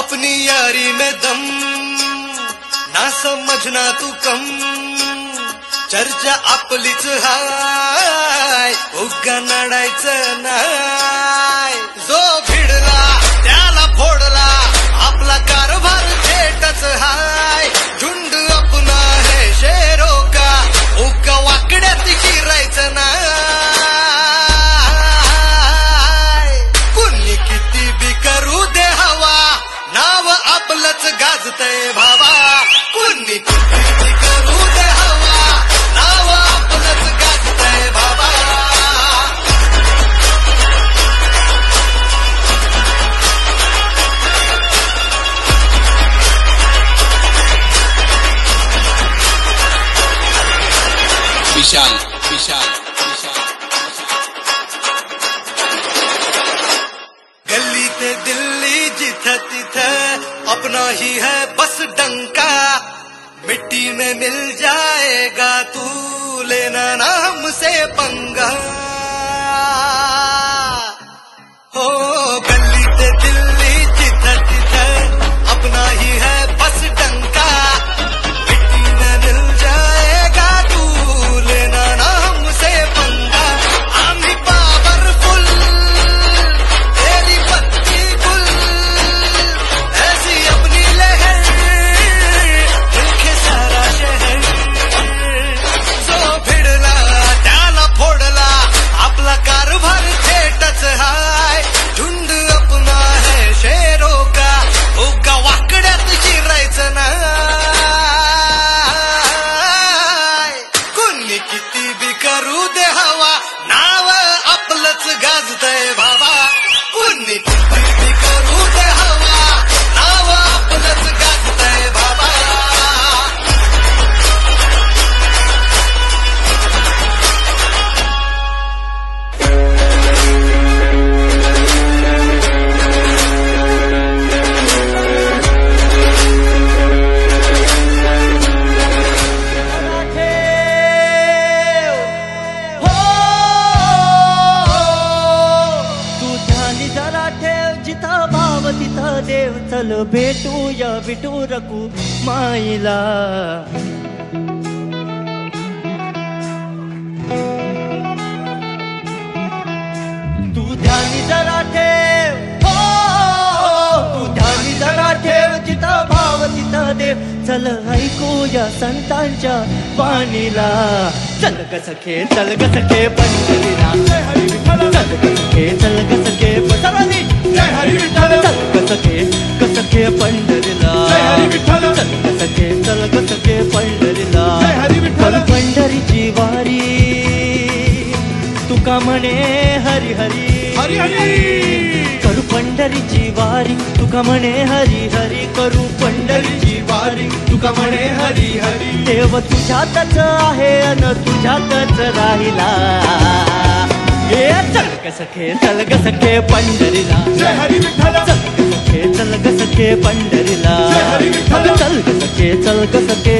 अपनी यारी में दम ना समजना तू कम, चर्चा आपलीच हाय, उगा नडायचं नाय. जो भिडला त्याला फोडला, आपला कारभार थेटच हाय. झुंड अपना है शेरो का, उगा वाकड्यात शिरायचं नाय. कुणी किती बी करू दे हवा, नाव आपलंच गाजतय भावा. कुणी किती बी करू दे हवा, नाव आपलंच गाजतय बाबा. विशाल विशाल विशाल गली ते दिल्ली जिथे तिथे अपना ही है बस डंका. मिट्टी में मिल जाएगा तू, लेना ना हमसे पंगा. हो गली ते दिल्ली जिथे तिथे अपना ही है बस डंका. मिट्टी में मिल जाएगा तू, लेना ना हमसे पंगा. आम्ही पावरफुल, तेरी बत्ती गुल, ऐसी अपनी लहर देखे सारा शहर. जो भिडला त्याला फोडला, आपला कारभार थेटच हाय. झुंड अपना है शेरो का, उगा वाकड्यात शिरायचं नाय. कुणी किती बी करू दे हवा, नाव आपलंच गाजतय बाबा. कुणी किती बी करू दे हवा, नाव आपलंच गाजतय बाबा. देव चल भेटूया विटू रकू माईला. तू ध्यानी जरा ठेव, हो तू ध्यानी जरा ठेव, जिथं भाव तिथं देव. चल ऐकूया संतांच्या वाणीला. चल ग सखे चल ग सखे पंढरीला. चल ग सखे चल ग सखे पंढरीला. जय हरी विठ्ठल. चल ग सखे पंढरीला. चल ग सखे पंढरीला. जय हरी विठ्ठल. पंढरीची वारी तुका म्हणे हरी हरी हरी हरी. करू पंढरीची वारी तुका म्हणे हरी हरी. करू पंढरीची वारी तुका म्हणे हरी हरी. देव तुझ्यातच आहे अन तुझ्यातच राहिला. चल ग सखे पंढरीला. जय हरी विठ्ठल. चल ग सखे पंढरीला. जय हरी विठ्ठल. चल ग सखे